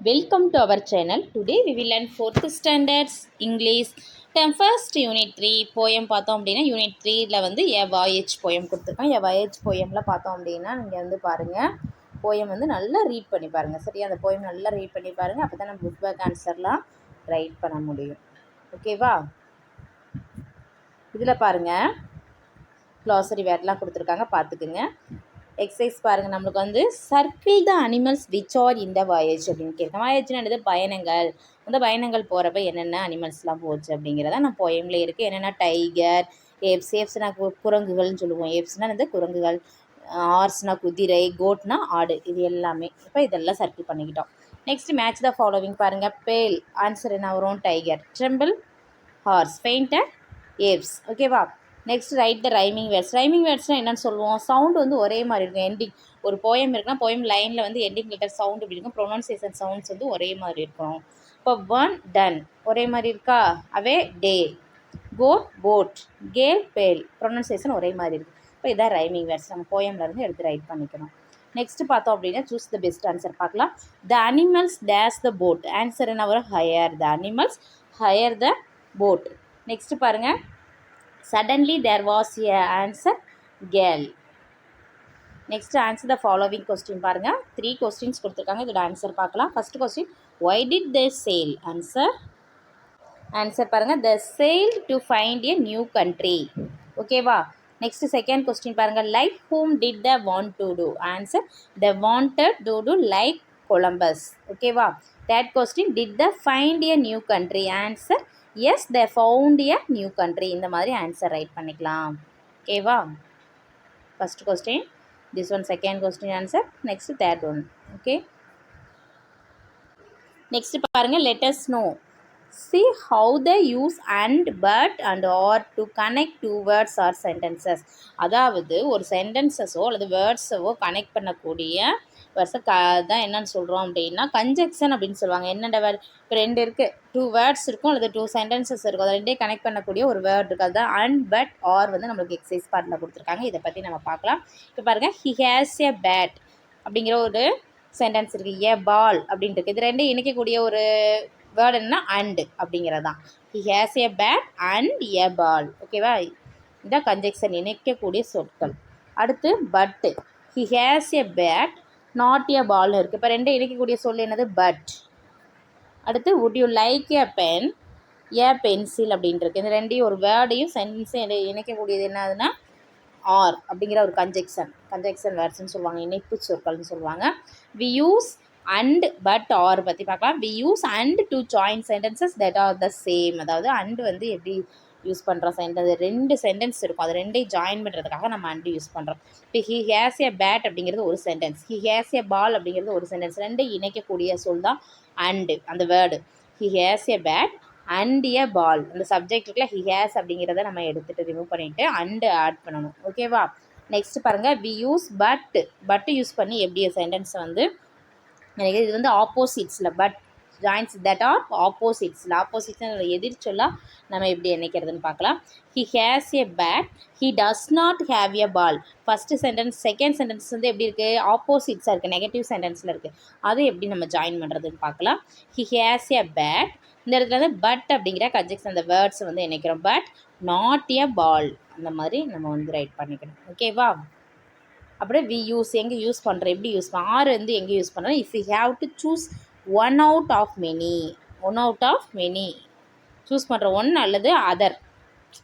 Welcome to our channel. Today we will learn 4th standards English term first unit 3 poem பார்த்தோம் அப்படினா unit 3ல வந்து a voyage poem கொடுத்திருக்கான். a voyage poemல பார்த்தோம் அப்படினா நீங்க வந்து பாருங்க poem வந்து நல்லா ரீட் பண்ணி பாருங்க. சரியா அந்த poem நல்லா ரீட் பண்ணி பாருங்க. அப்பதான் நம்ம book back ஆன்சர்லாம் ரைட் பண்ண முடியும். ஓகேவா? இதுல பாருங்க glossary வேர்ட்லாம் கொடுத்திருக்காங்க பாத்துக்குங்க. எக்ஸசைஸ் பாருங்கள் நம்மளுக்கு வந்து circle the animals which are இந்த வாயேஜ் அப்படின்னு கேட்குறேன். வாயேஜ்னு என்னது பயணங்கள். அந்த பயணங்கள் போகிறப்ப என்னென்ன அனிமல்ஸ்லாம் போச்சு அப்படிங்கிறத நான் போயம்ல இருக்குது. என்னென்னா டைகர், ஏப்ஸ். ஏப்ஸ்னா குரங்குகள்னு சொல்லுவோம். ஏப்ஸ்னால் வந்து குரங்குகள், ஆர்ஸ்னா குதிரை, கோட்னா ஆடு. இது எல்லாமே இப்போ இதெல்லாம் சர்க்கிள் பண்ணிக்கிட்டோம். நெக்ஸ்ட் மேட்ச் த ஃபாலோவிங் பாருங்கள். பேல் ஆன்சர் என்ன வரும்? Tiger. Tremble horse. Painter apes. ஓகேவா? Next write the rhyming words. Rhyming வேர்ட்ஸ்னால் என்னென்னு சொல்லுவோம்? சவுண்டு வந்து ஒரே மாதிரி இருக்கும். எண்டிங் ஒரு போயம் இருக்குன்னா போயம் லைனில் வந்து எண்டிங் லெட்டர் சவுண்ட் இப்படி இருக்கும். ப்ரொனவுன்சியேஷன் சவுண்ட்ஸ் வந்து ஒரே மாதிரி இருக்கும். இப்போ ஒன் டன் ஒரே மாதிரி இருக்கா? அவே டே, கோட் போட், கேல் பேல். ப்ரொனவுன்சியேஷன் ஒரே மாதிரி இருக்குது. இப்போ இதான் ரைமிங் வேர்ட்ஸ். நம்ம போயம்லேருந்து எடுத்து ரைட் பண்ணிக்கணும். நெக்ஸ்ட் பார்த்தோம் அப்படின்னா சூஸ் த பெஸ்ட் ஆன்சர் பார்க்கலாம். The animals days the boat. Answer என்ன வரும்? Higher. The animals higher the boat. Next பாருங்கள். Suddenly there was a answer girl. Next answer the following question பாருங்க. 3 questions கொடுத்திருக்காங்க. இதோட ஆன்சர் பார்க்கலாம். First question, why did they sail? Answer பாருங்க. They sailed to find a new country. ஓகேவா? Next second question பாருங்க. Like whom did they want to do? Answer, they wanted to do like Columbus. ஓகேவா? Third question, did they find a new country? Answer, yes, they found a new country. இந்த மாதிரி answer right பண்ணிக்கலாம். ஓகேவா? First question, this one second question answer, next third one. Okay, next பாருங்க. let us know, see how they use and, but and or to connect two words or sentences. அதாவது ஒரு சென்டென்சஸோ அல்லது வேர்ட்ஸோ connect பண்ணக்கூடிய வேர்ட்ஸை தான் என்னென்னு சொல்கிறோம் அப்படின்னா கன்ஜெக்ஷன் அப்படின்னு சொல்லுவாங்க. என்னென்ன வேர்ட்? இப்போ 2 இருக்குது, 2 வேர்ட்ஸ் இருக்கும் அல்லது 2 சென்டென்சஸ் இருக்கும். அதை 2 கனெக்ட் பண்ணக்கூடிய ஒரு வேர்ட் இருக்குது. அதுதான் அண்ட், பட், ஆர் வந்து நம்மளுக்கு எக்ஸசைஸ் பார்ட்டில் கொடுத்துருக்காங்க. இதை பற்றி நம்ம பார்க்கலாம். இப்போ பாருங்கள். ஹி ஹேஸ் எ பேட் அப்படிங்கிற ஒரு சென்டென்ஸ் இருக்குது. ஏ பால் அப்படின்ட்டு இருக்குது. இது 2 இணைக்கக்கூடிய ஒரு வேர்டு என்ன? அண்டு அப்படிங்கிறது தான். He has a bat and a ball. ஓகேவா? இதான் கன்ஜெக்ஷன், இணைக்கக்கூடிய சொற்கள். அடுத்து but. He has a bat not a பால்னு இருக்குது. இப்போ 2 இணைக்கக்கூடிய சொல் என்னது? பட். அடுத்து would you like a pen, a pencil அப்படின்ட்டு இருக்குது. இந்த 2 ஒரு வேர்டையும் சென்டென்ஸையும் இணைக்கக்கூடியது என்னதுன்னா ஆர் அப்படிங்கிற ஒரு கன்ஜெக்ஷன் வேர்ட்ஸ்ன்னு சொல்லுவாங்க. இணைப்பு சொற்கள்னு சொல்லுவாங்க. We use and, but, or பற்றி பார்க்கலாம். We use and to join sentences that are the same. அதாவது அண்டு வந்து எப்படி யூஸ் பண்ணுறோம்? சென்டென்ஸ் 2 சென்டென்ஸ் இருக்கும். அது 2 ஜாயின் பண்ணுறதுக்காக நம்ம அண்டு யூஸ் பண்ணுறோம். இப்போ ஹி ஹேஸ் எ பேட் அப்படிங்கிறது ஒரு sentence, he has a ball அப்படிங்கிறது ஒரு சென்டென்ஸ். 2 இணைக்கக்கூடிய சொல் தான் அண்டு அந்த word. He has a bat and a ball. அந்த சப்ஜெக்ட் இருக்குல்ல, ஹி ஹேஸ் அப்படிங்கிறத நம்ம எடுத்துகிட்டு ரிமூவ் பண்ணிவிட்டு அண்டு ஆட் பண்ணணும். ஓகேவா? நெக்ஸ்ட் பாருங்கள். வி யூஸ் பட் யூஸ் பண்ணி எப்படி சென்டென்ஸ் வந்து எனக்கு இது வந்து ஆப்போசிட்ஸில் பட் ஜாயின்ஸ் தட் ஆர் ஆப்போசிட்ஸில் எதிர் சொல்லா நம்ம எப்படி இணைக்கிறதுன்னு பார்க்கலாம். He has a bad, he does not have a ball. First sentence second sentence வந்து எப்படி இருக்குது? ஆப்போசிட்ஸாக இருக்குது, நெகட்டிவ் சென்டென்ஸில் இருக்குது. அது எப்படி நம்ம ஜாயின் பண்ணுறதுன்னு பார்க்கலாம். ஹி ஹேஸ் எ பேட், இந்த இடத்துல வந்து பட் அப்படிங்கிற கன்ஜெக்ஷன் அந்த வேர்ட்ஸ் வந்து இணைக்கிறோம். பட் நாட் எ பால் அந்த மாதிரி நம்ம வந்து ரைட் பண்ணிக்கணும். ஓகேவா? அப்படியே வி யூஸ் எங்கே யூஸ் பண்ணுறோம், எப்படி யூஸ் பண்ணுறோம், ஆர் வந்து எங்கே யூஸ் பண்ணுறோம்? If you have to choose one out of many choose பண்ணுற ஒன் அல்லது அதர்.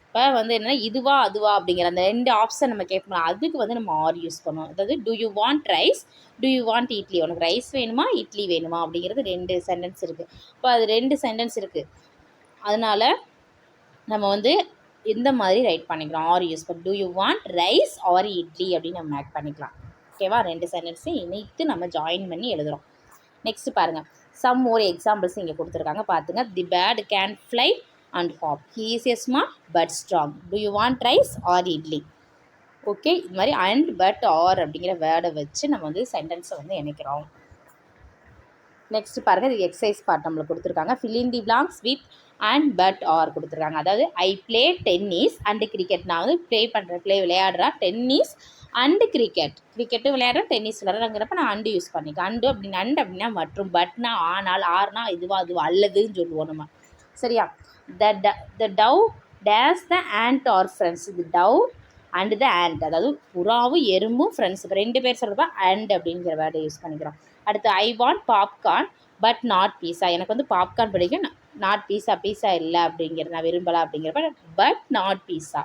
இப்போ வந்து என்னென்னா இதுவா அதுவா அப்படிங்கிற அந்த 2 ஆப்ஷன் நம்ம கேட்போம். அதுக்கு வந்து நம்ம ஆர் யூஸ் பண்ணுவோம். அதாவது to you want rice, to you want idli. உனக்கு ரைஸ் வேணுமா இட்லி வேணுமா அப்படிங்கிறது 2 சென்டென்ஸ் இருக்குது. இப்போ அது 2 சென்டென்ஸ் இருக்குது. அதனால் நம்ம வந்து இந்த மாதிரி ரைட் பண்ணிக்கலாம். ஆர் யூஸ் பண்ணி do you want rice or idli அப்படின்னு நம்ம ஆட் பண்ணிக்கலாம். ஓகேவா? 2 சென்டென்ஸையும் இணைத்து நம்ம ஜாயின் பண்ணி எழுதுகிறோம். நெக்ஸ்ட் பாருங்கள். சம் மோர் எக்ஸாம்பிள்ஸ் இங்கே கொடுத்துருக்காங்க பார்த்துங்க. The bird can fly and hop, he is a smart but strong, do you want rice or idli. Okay, இது மாதிரி அண்ட், பட், ஆர் அப்படிங்கிற வேர்டை வச்சு நம்ம வந்து சென்டென்ஸை வந்து இணைக்கிறோம். நெக்ஸ்ட் பாருங்கள், இது எக்ஸசைஸ் பார்ட் நம்மளுக்கு கொடுத்துருக்காங்க. fill in the blanks with and but or கொடுத்துருக்காங்க. அதாவது ஐ ப்ளே டென்னிஸ் அண்டு கிரிக்கெட். நான் வந்து விளையாடுறேன் டென்னிஸ் அண்டு கிரிக்கெட்டு விளையாடுறேன் டென்னிஸ் விளையாடுறங்கிறப்ப நான் அண்டு யூஸ் பண்ணிக்கேன். அண்டு அப்படின்னா மற்றும், பட்னா ஆனால், ஆர்னா இதுவா அல்லதுன்னு சொல்லுவோம் நம்ம. சரியா? The dove days the ant are friends. இது டவ் அண்டு த ஆண்ட், அதாவது புறாவும் எறும்பும் ஃப்ரெண்ட்ஸ். இப்போ 2 பேர் சொல்கிறப்ப அண்ட் அப்படிங்கிற வேர்டை யூஸ் பண்ணிக்கிறோம். அடுத்து I want popcorn but not pizza. எனக்கு வந்து பாப்கார்ன் பிடிக்கும், நாட் பீஸா இல்லை அப்படிங்கிறது, நான் விரும்பலாம் அப்படிங்கிறப்ப but not pizza.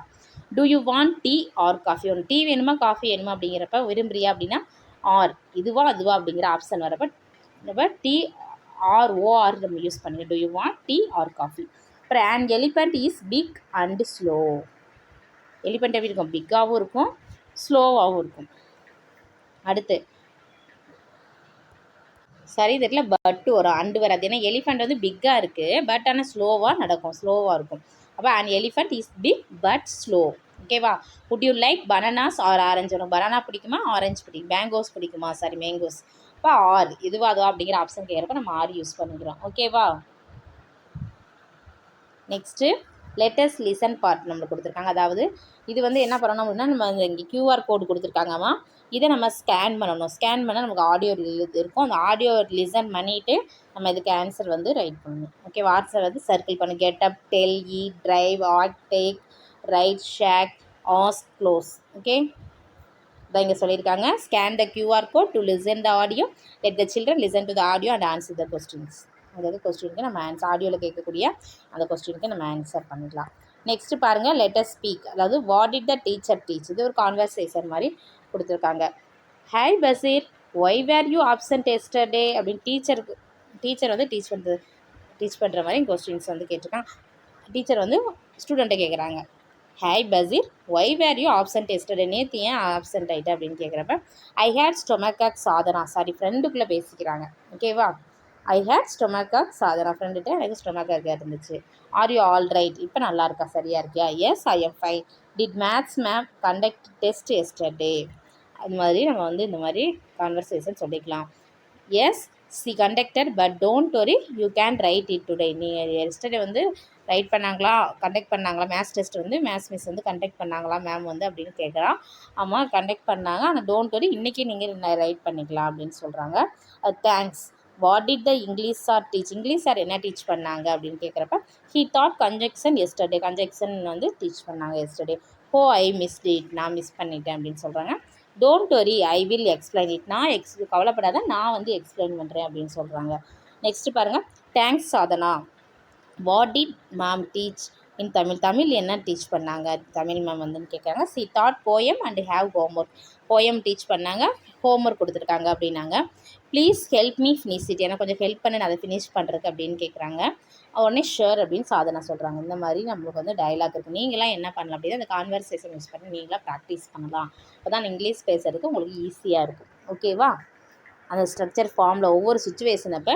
Do you want tea or coffee. ஒன்று டீ வேணுமா காஃபி வேணுமா அப்படிங்கிறப்ப விரும்புறியா அப்படின்னா ஆர், இதுவா அதுவா அப்படிங்கிற ஆப்ஷன் வரப்ப டீ ஆர் ஓஆர் நம்ம யூஸ் பண்ணிக்கலாம். Do you want tea or coffee. அப்புறம் and elephant is big and slow. Elephant எப்படி இருக்கும்? பிக்காகவும் இருக்கும், ஸ்லோவாகவும் இருக்கும். அடுத்து சரி தெரியல பட்டு வரும், அண்டு வராது. ஏன்னா எலிஃபண்ட் வந்து பிக்காக இருக்குது, பட் ஆனால் ஸ்லோவாக இருக்கும். அப்போ and elephant is big but slow. ஓகேவா? Would you like bananas or orange. உனக்கு பனானா பிடிக்குமா ஆரஞ்சு பிடிக்கும், மேங்கோஸ் பிடிக்குமா, மேங்கோஸ். அப்போ ஆர், இதுவா அதுவா அப்படிங்கிற ஆப்ஷன் கேட்குறப்ப நம்ம ஆர் யூஸ் பண்ணிக்கிறோம். ஓகேவா? நெக்ஸ்ட்டு லெட்டர்ஸ் லிசன் பார்ட் நம்மளுக்கு கொடுத்துருக்காங்க. அதாவது இது வந்து என்ன பண்ணணும் அப்படின்னா, நம்ம இங்கே QR கோடு கொடுத்துருக்காங்கம்மா, இதை நம்ம ஸ்கேன் பண்ணணும். ஸ்கேன் பண்ணால் நமக்கு ஆடியோ இருக்கும். அந்த ஆடியோ லிசன் பண்ணிவிட்டு நம்ம இதுக்கு ஆன்சர் வந்து ரைட் பண்ணணும். ஓகே, ஆன்சர் வந்து சர்க்கிள் பண்ணு. Get up, tell, eat, drive, add, take, write, shake, ask, close. Okay, இதான் இங்கே சொல்லியிருக்காங்க. Scan the QR code to listen the audio, let the children listen to the audio and answer the questions. அதாவது கொஸ்டினுக்கு நம்ம ஆடியோவில் கேட்கக்கூடிய அந்த கொஸ்டினுக்கு நம்ம ஆன்சர் பண்ணிக்கலாம். நெக்ஸ்ட்டு பாருங்கள், லெட்டர் ஸ்பீக். அதாவது what did the teacher teach. இது ஒரு கான்வர்சேஷன் மாதிரி கொடுத்துருக்காங்க. Hi Basheer, why were you absent yesterday அப்படின்னு டீச்சர் வந்து டீச் பண்ணுற மாதிரி கொஸ்டின்ஸ் வந்து கேட்டிருக்காங்க. டீச்சர் வந்து ஸ்டூடெண்ட்டை கேட்குறாங்க. Hi Basheer, why were you absent yesterday. நேற்று ஏன் ஆப்சன்ட் ஆகிட்டேன் அப்படின்னு கேட்குறப்ப I had stomachache Sadhana. Sorry, ஃப்ரெண்டுக்குள்ளே பேசிக்கிறாங்க. ஓகேவா? ஐ ஹேட் ஸ்டொமக்காக் சாதனா. ஃப்ரெண்டுகிட்ட எனக்கு ஸ்டொமக்காக் இருந்துச்சு. Are you all right. இப்போ நல்லா இருக்கா, சரியாக இருக்கியா? Yes I am fine. Did maths ma'am conduct test yesterday. அது மாதிரி நம்ம வந்து இந்த மாதிரி கான்வர்சேஷன் சொல்லிக்கலாம். Yes she conducted but don't worry, you can write it today. நீங்கள் எஸ்டர்டே வந்து கண்டக்ட் பண்ணாங்களா மேத்ஸ் டெஸ்ட் வந்து மேத்ஸ் மிஸ் வந்து கண்டக்ட் பண்ணாங்களா மேம் வந்து அப்படின்னு கேட்குறான். ஆமாம் கண்டக்ட் பண்ணாங்க, ஆனால் டோன்ட் வரி, இன்றைக்கி நீங்கள் ரைட் பண்ணிக்கலாம் அப்படின்னு சொல்கிறாங்க. Thanks. What did the English sir teach. English sir என்ன டீச் பண்ணாங்க அப்படின்னு கேட்குறப்ப he thought conjunction yesterday. Conjunction வந்து டீச் பண்ணாங்க எஸ்டர்டே. ஹோ ஐ மிஸ்ட் இட். நான் மிஸ் பண்ணிட்டேன் அப்படின்னு சொல்கிறாங்க. Don't worry, I will explain it. நான் கவலைப்படாத, நான் வந்து எக்ஸ்பிளைன் பண்ணுறேன் அப்படின்னு சொல்கிறாங்க. நெக்ஸ்ட்டு பாருங்கள், thanks Sadhana. What did ma'am teach இன் தமிழ். தமிழ் என்ன டீச் பண்ணாங்க தமிழ் மேம் வந்துன்னு கேட்குறாங்க. C thought poem and have homework. Poem teach பண்ணாங்க, ஹோம்ஒர்க் கொடுத்துருக்காங்க அப்படின்னாங்க. Please help me finish it. எனக்கு கொஞ்சம் ஹெல்ப் பண்ணி நான் அதை ஃபினிஷ் பண்ணுறதுக்கு அப்படின்னு கேட்குறாங்க. உடனே ஷுர் அப்படின்னு சாதனா சொல்கிறாங்க. இந்த மாதிரி நம்மளுக்கு வந்து டயலாக் இருக்குது. நீங்களாம் என்ன பண்ணலாம் அப்படின்னா அந்த கான்வர்சேஷன் யூஸ் பண்ணி நீங்களாம் ப்ராக்டிஸ் பண்ணலாம். அப்போ தான் இங்கிலீஷ் பேசுகிறதுக்கு உங்களுக்கு ஈஸியாக இருக்கும். ஓகேவா? அந்த ஸ்ட்ரக்சர் ஃபார்மில் ஒவ்வொரு சுச்சுவேஷன் அப்போ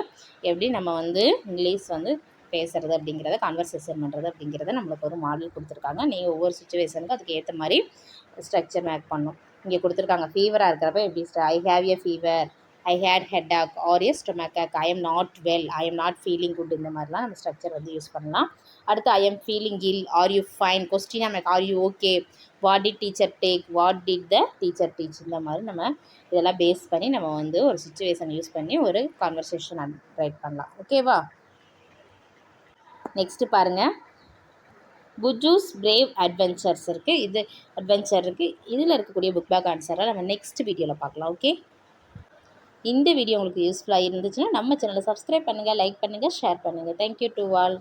எப்படி நம்ம வந்து இங்கிலீஷ் வந்து பேசுகிறது அப்படிங்கிறத, கான்வர்சேஷன் பண்ணுறது அப்படிங்கிறத நம்மளுக்கு ஒரு மாடல் கொடுத்துருக்காங்க. நீங்கள் ஒவ்வொரு சுச்சுவேஷனுக்கும் அதுக்கு ஏற்ற மாதிரி ஸ்ட்ரக்சர் மேக் பண்ணணும். இங்கே கொடுத்துருக்காங்க, ஃபீவராக இருக்கிறப்ப எப்படி I have a fever, I had headache or a stomachache, I am not well, I am not feeling good. இந்த மாதிரிலாம் நம்ம ஸ்ட்ரக்சர் வந்து யூஸ் பண்ணலாம். அடுத்து I am feeling ill, are you fine. Question நமக்கு are you okay, what did teacher take, what did the teacher teach. இந்த மாதிரி நம்ம இதெல்லாம் பேஸ் பண்ணி நம்ம வந்து ஒரு சுச்சுவேஷன் யூஸ் பண்ணி ஒரு கான்வர்சேஷன் ரைட் பண்ணலாம். ஓகேவா? நெக்ஸ்ட்டு பாருங்கள், புஜூஸ் பிரேவ் அட்வென்ச்சர்ஸ் இருக்குது. இது அட்வென்ச்சர் இருக்குது. இதில் இருக்கக்கூடிய புக் பேக் ஆன்சரை நம்ம நெக்ஸ்ட் வீடியோவில் பார்க்கலாம். ஓகே, இந்த வீடியோ உங்களுக்கு யூஸ்ஃபுல்லாக இருந்துச்சுன்னா நம்ம சேனலை சப்ஸ்கிரைப் பண்ணுங்கள், லைக் பண்ணுங்கள், ஷேர் பண்ணுங்கள். Thank you to all.